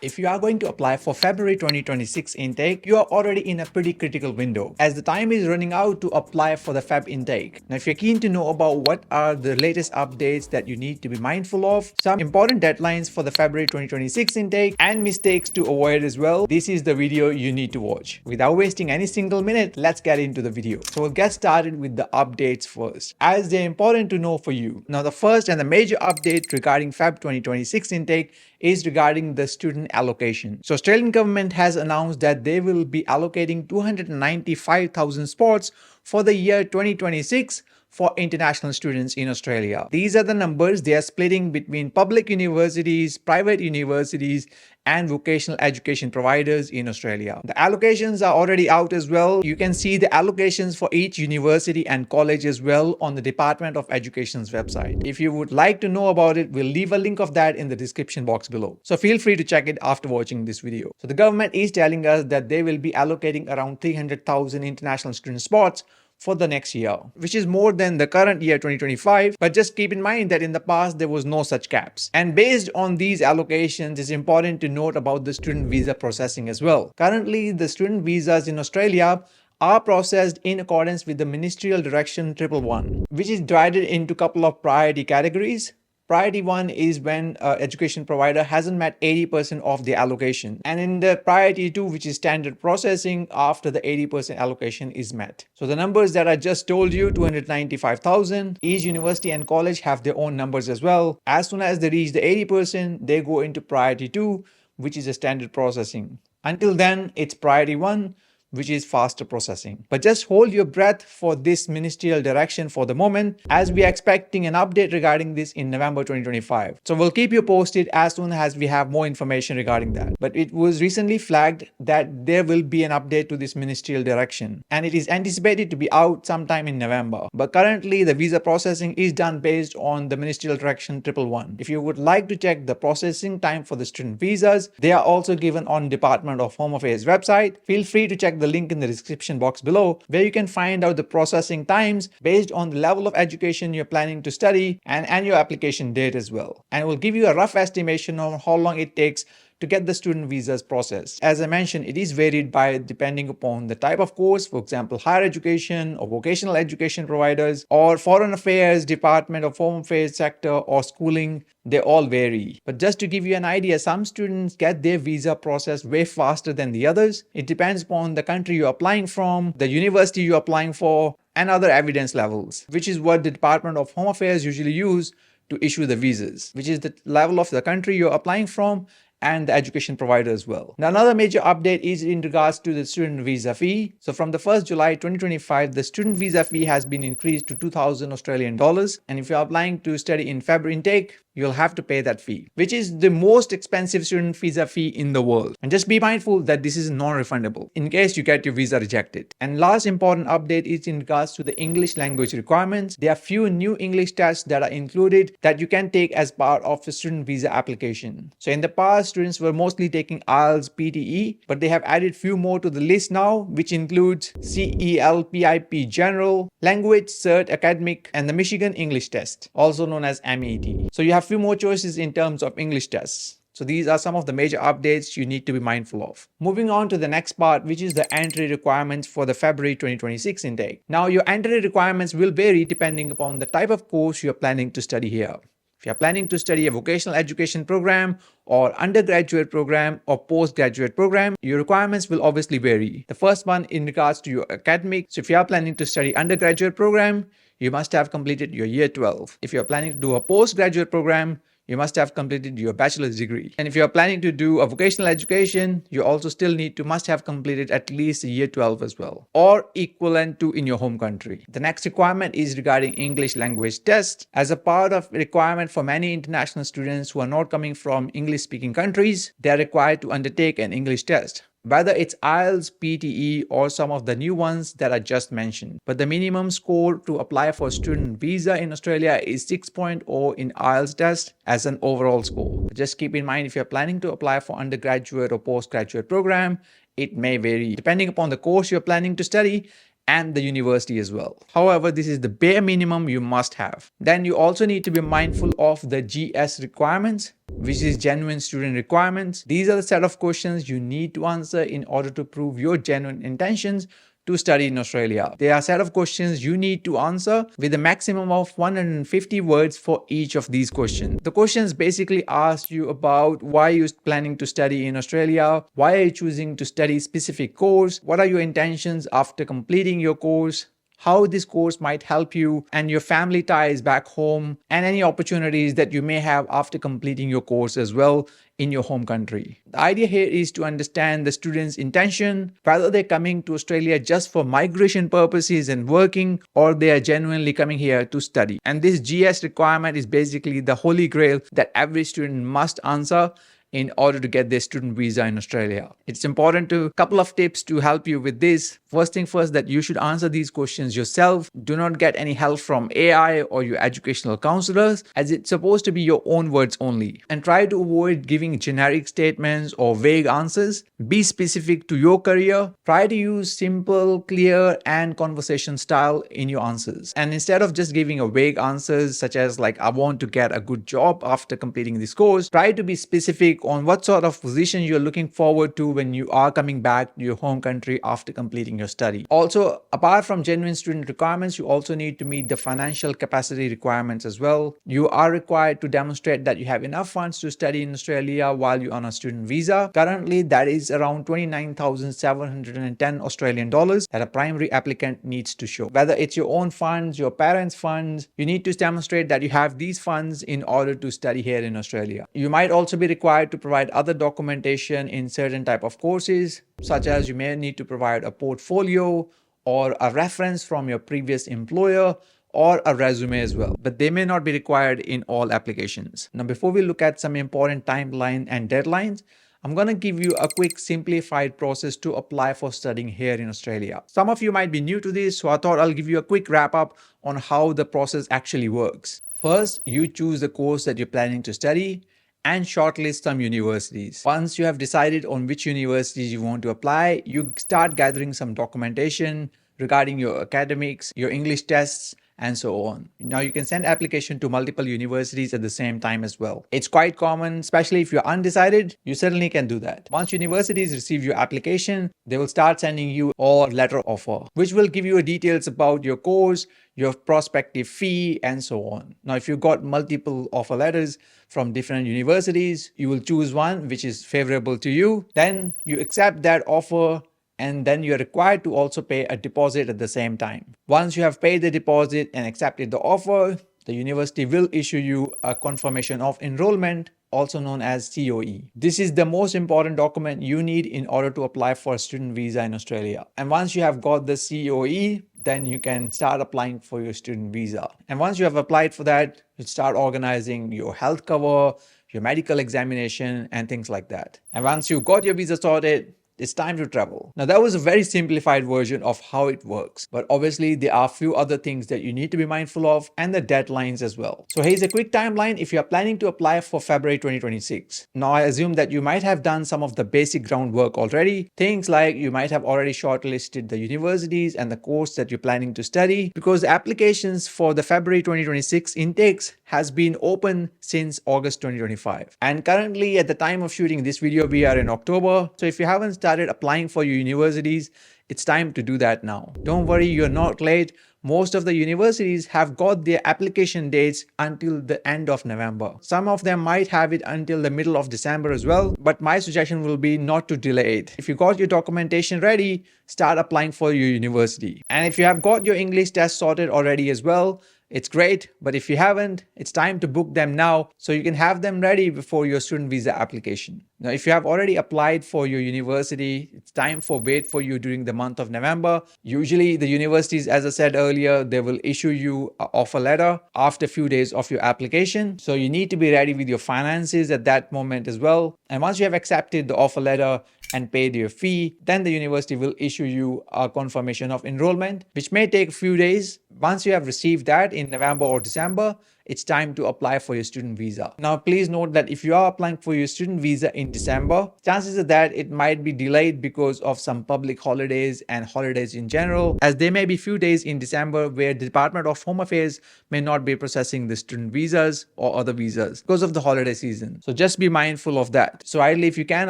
If you are going to apply for February 2026 intake, you are already in a pretty critical window as the time is running out to apply for the Feb intake. Now, if you're keen to know about what are the latest updates that you need to be mindful of, some important deadlines for the February 2026 intake and mistakes to avoid as well, this is the video you need to watch. Without wasting any single minute, let's get into the video. So we'll get started with the updates first, as they're important to know for you. Now, the first and the major update regarding Feb 2026 intake is regarding the student allocation. So Australian government has announced that they will be allocating 295,000 spots for the year 2026 for international students in Australia. These are the numbers they are splitting between public universities, private universities, and vocational education providers in Australia. The allocations are already out as well. You can see the allocations for each university and college as well on the Department of Education's website. If you would like to know about it, we'll leave a link of that in the description box below. So feel free to check it after watching this video. So the government is telling us that they will be allocating around 300,000 international student spots for the next year, which is more than the current year 2025. But just keep in mind that in the past there was no such caps. And based on these allocations, it's important to note about the student visa processing as well. Currently, the student visas in Australia are processed in accordance with the Ministerial Direction 111, which is divided into a couple of priority categories. Priority 1 is when education provider hasn't met 80% of the allocation. And in the priority 2, which is standard processing, after the 80% allocation is met. So the numbers that I just told you, 295,000, each university and college have their own numbers as well. As soon as they reach the 80%, they go into priority 2, which is a standard processing. Until then, it's priority 1, which is faster processing. But just hold your breath for this ministerial direction for the moment, as we are expecting an update regarding this in November 2025. So we'll keep you posted as soon as we have more information regarding that. But it was recently flagged that there will be an update to this ministerial direction, and it is anticipated to be out sometime in November. But currently, the visa processing is done based on the ministerial direction 111. If you would like to check the processing time for the student visas, they are also given on Department of Home Affairs website. Feel free to check the link in the description box below, where you can find out the processing times based on the level of education you're planning to study and your application date as well. And it will give you a rough estimation on how long it takes to get the student visas processed. As I mentioned, it is varied by depending upon the type of course, for example, higher education or vocational education providers or foreign affairs, Department of Home Affairs sector or schooling. They all vary. But just to give you an idea, some students get their visa processed way faster than the others. It depends upon the country you're applying from, the university you're applying for, and other evidence levels, which is what the Department of Home Affairs usually use to issue the visas, which is the level of the country you're applying from and the education provider as well. Now, another major update is in regards to the student visa fee. So from the 1st July 2025, the student visa fee has been increased to 2,000 Australian dollars. And if you're applying to study in February intake, you'll have to pay that fee, which is the most expensive student visa fee in the world. And just be mindful that this is non-refundable in case you get your visa rejected. And last important update is in regards to the English language requirements. There are few new English tests that are included that you can take as part of the student visa application. So in the past, students were mostly taking IELTS, PTE, but they have added few more to the list now, which includes CELPIP General, Language Cert Academic, and the Michigan English Test, also known as MET. So you have few more choices in terms of English tests. So these are some of the major updates you need to be mindful of. Moving on to the next part, which is the entry requirements for the February 2026 intake. Now, your entry requirements will vary depending upon the type of course you're planning to study here. If you're planning to study a vocational education program or undergraduate program or postgraduate program, your requirements will obviously vary. The first one in regards to your academic. So if you are planning to study undergraduate program, you must have completed your year 12. If you're planning to do a postgraduate program, you must have completed your bachelor's degree. And if you're planning to do a vocational education, you also still must have completed at least year 12 as well, or equivalent to in your home country. The next requirement is regarding English language test. As a part of requirement for many international students who are not coming from English speaking countries, they are required to undertake an English test, whether it's IELTS, PTE, or some of the new ones that I just mentioned. But the minimum score to apply for student visa in Australia is 6.0 in IELTS test as an overall score. But just keep in mind, if you're planning to apply for undergraduate or postgraduate program, it may vary. Depending upon the course you're planning to study, and the university as well. However, this is the bare minimum you must have. Then you also need to be mindful of the GS requirements, which is genuine student requirements. These are the set of questions you need to answer in order to prove your genuine intentions to study in Australia. There are a set of questions you need to answer with a maximum of 150 words for each of these questions. The questions basically ask you about why you're planning to study in Australia, why are you choosing to study specific course, what are your intentions after completing your course, how this course might help you and your family ties back home, and any opportunities that you may have after completing your course as well in your home country. The idea here is to understand the student's intention, whether they're coming to Australia just for migration purposes and working, or they are genuinely coming here to study. And this GS requirement is basically the holy grail that every student must answer in order to get their student visa in Australia. It's important to couple of tips to help you with this. First thing first, that you should answer these questions yourself. Do not get any help from AI or your educational counselors, as it's supposed to be your own words only. And try to avoid giving generic statements or vague answers. Be specific to your career. Try to use simple, clear, and conversation style in your answers. And instead of just giving a vague answers such as like, I want to get a good job after completing this course, try to be specific on what sort of position you're looking forward to when you are coming back to your home country after completing your study. Also, apart from genuine student requirements, you also need to meet the financial capacity requirements as well. You are required to demonstrate that you have enough funds to study in Australia while you're on a student visa. Currently, that is around 29,710 Australian dollars that a primary applicant needs to show. Whether it's your own funds, your parents' funds, you need to demonstrate that you have these funds in order to study here in Australia. You might also be required to provide other documentation in certain type of courses, such as you may need to provide a portfolio or a reference from your previous employer or a resume as well, but they may not be required in all applications. Now, before we look at some important timeline and deadlines, I'm going to give you a quick simplified process to apply for studying here in Australia. Some of you might be new to this, so I thought I'll give you a quick wrap up on how the process actually works. First, you choose the course that you're planning to study and shortlist some universities. Once you have decided on which universities you want to apply, you start gathering some documentation regarding your academics, your English tests, and so on. Now you can send application to multiple universities at the same time as well. It's quite common, especially if you're undecided, you certainly can do that. Once universities receive your application, they will start sending you a letter offer, which will give you details about your course, your prospective fee, and so on. Now, if you got multiple offer letters from different universities, you will choose one which is favorable to you. Then you accept that offer, and then you're required to also pay a deposit at the same time. Once you have paid the deposit and accepted the offer, the university will issue you a confirmation of enrollment, also known as COE. This is the most important document you need in order to apply for a student visa in Australia. And once you have got the COE, then you can start applying for your student visa. And once you have applied for that, you start organizing your health cover, your medical examination, and things like that. And once you got your visa sorted, it's time to travel. Now, that was a very simplified version of how it works, but obviously there are a few other things that you need to be mindful of, and the deadlines as well. So here's a quick timeline if you are planning to apply for February 2026. Now, I assume that you might have done some of the basic groundwork already. Things like you might have already shortlisted the universities and the course that you're planning to study, because the applications for the February 2026 intakes has been open since August 2025. And currently, at the time of shooting this video, we are in October. So if you haven't started applying for your universities, it's time to do that now. Don't worry, you're not late. Most of the universities have got their application dates until the end of November. Some of them might have it until the middle of December as well, but my suggestion will be not to delay it. If you got your documentation ready, start applying for your university. And if you have got your English test sorted already as well, it's great, but if you haven't, it's time to book them now so you can have them ready before your student visa application. Now, if you have already applied for your university, it's time for wait for you during the month of November. Usually the universities, as I said earlier, they will issue you an offer letter after a few days of your application. So you need to be ready with your finances at that moment as well. And once you have accepted the offer letter and paid your fee, then the university will issue you a confirmation of enrollment, which may take a few days. Once you have received that in November or December, it's time to apply for your student visa. Now, please note that if you are applying for your student visa in December, chances are that it might be delayed because of some public holidays and holidays in general, as there may be few days in December where the Department of Home Affairs may not be processing the student visas or other visas because of the holiday season. So just be mindful of that. So ideally, if you can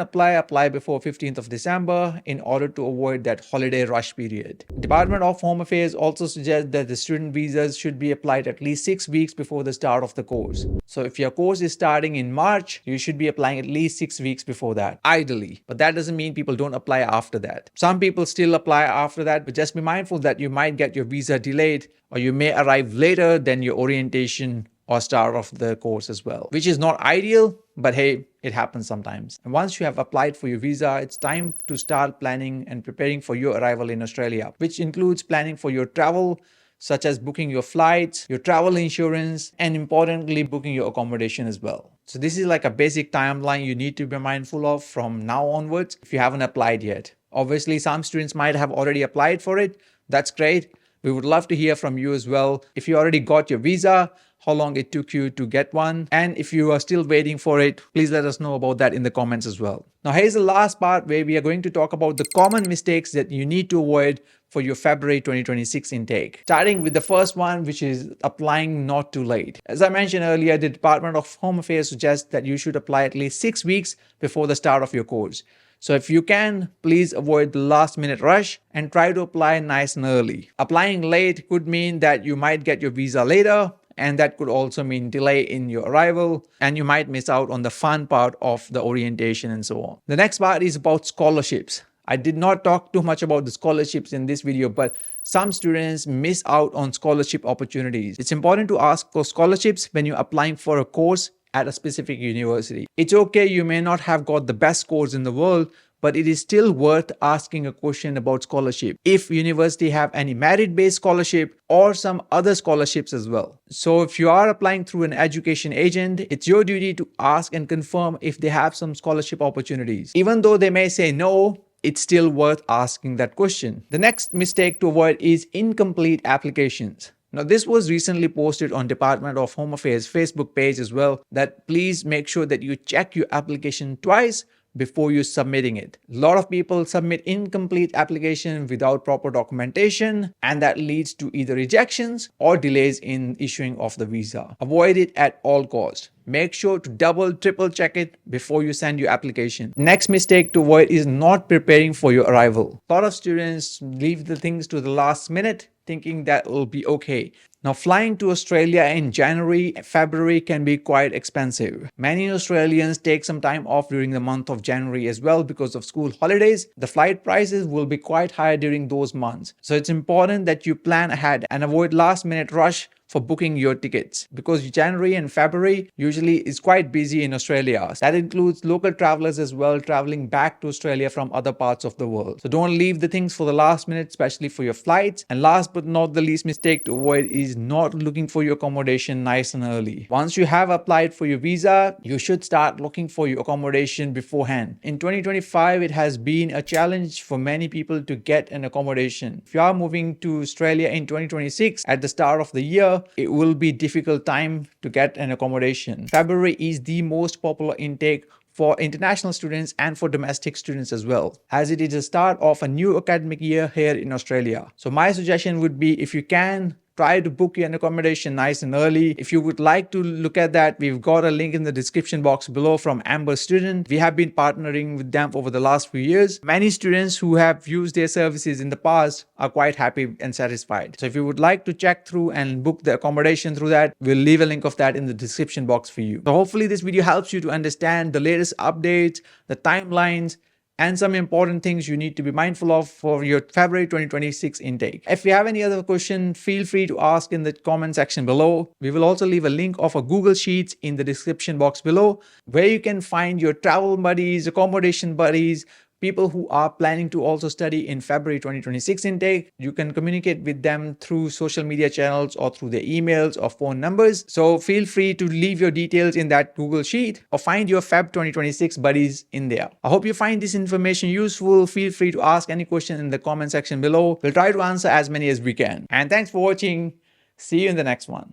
apply before 15th of December in order to avoid that holiday rush period. Department of Home Affairs also suggests that the student visas should be applied at least 6 weeks before the start of the course. So if your course is starting in March, you should be applying at least 6 weeks before that, ideally. But that doesn't mean people don't apply after that. Some people still apply after that, but just be mindful that you might get your visa delayed, or you may arrive later than your orientation or start of the course as well, which is not ideal, but hey, it happens sometimes. And once you have applied for your visa, it's time to start planning and preparing for your arrival in Australia, which includes planning for your travel, such as booking your flights, your travel insurance, and importantly, booking your accommodation as well. So this is like a basic timeline you need to be mindful of from now onwards if you haven't applied yet. Obviously, some students might have already applied for it. That's great. We would love to hear from you as well. If you already got your visa, how long it took you to get one, and if you are still waiting for it, please let us know about that in the comments as well. Now here's the last part where we are going to talk about the common mistakes that you need to avoid for your February 2026 intake. Starting with the first one, which is applying not too late. As I mentioned earlier, the Department of Home Affairs suggests that you should apply at least 6 weeks before the start of your course. So if you can, please avoid the last minute rush and try to apply nice and early. Applying late could mean that you might get your visa later, and that could also mean delay in your arrival, and you might miss out on the fun part of the orientation and so on. The next part is about scholarships. I did not talk too much about the scholarships in this video, but some students miss out on scholarship opportunities. It's important to ask for scholarships when you're applying for a course at a specific university. It's okay, you may not have got the best scores in the world, but it is still worth asking a question about scholarship if university have any merit-based scholarship or some other scholarships as well. So if you are applying through an education agent, it's your duty to ask and confirm if they have some scholarship opportunities. Even though they may say no, it's still worth asking that question. The next mistake to avoid is incomplete applications. Now, this was recently posted on Department of Home Affairs Facebook page as well, that please make sure that you check your application twice before you submitting it. A lot of people submit incomplete application without proper documentation, and that leads to either rejections or delays in issuing of the visa. Avoid it at all costs. Make sure to double, triple check it before you send your application. Next mistake to avoid is not preparing for your arrival. A lot of students leave the things to the last minute thinking that will be okay. Now, flying to Australia in January, February can be quite expensive. Many Australians take some time off during the month of January as well because of school holidays. The flight prices will be quite high during those months. So it's important that you plan ahead and avoid last minute rush for booking your tickets, because January and February usually is quite busy in Australia. That includes local travelers as well, traveling back to Australia from other parts of the world. So don't leave the things for the last minute, especially for your flights. And last but not the least mistake to avoid is not looking for your accommodation nice and early. Once you have applied for your visa, you should start looking for your accommodation beforehand. In 2025, it has been a challenge for many people to get an accommodation. If you are moving to Australia in 2026 at the start of the year, it will be a difficult time to get an accommodation. February is the most popular intake for international students and for domestic students as well, as it is the start of a new academic year here in Australia. So my suggestion would be, if you can, try to book your accommodation nice and early. If you would like to look at that, we've got a link in the description box below from Amber Student. We have been partnering with them over the last few years. Many students who have used their services in the past are quite happy and satisfied. So if you would like to check through and book the accommodation through that, we'll leave a link of that in the description box for you. So hopefully this video helps you to understand the latest updates, the timelines, and some important things you need to be mindful of for your February 2026 intake. If you have any other question, feel free to ask in the comment section below. We will also leave a link of a Google Sheets in the description box below, where you can find your travel buddies, accommodation buddies, people who are planning to also study in February 2026 intake. You can communicate with them through social media channels or through their emails or phone numbers. So feel free to leave your details in that Google Sheet or find your Feb 2026 buddies in there. I hope you find this information useful. Feel free to ask any question in the comment section below. We'll try to answer as many as we can. And thanks for watching. See you in the next one.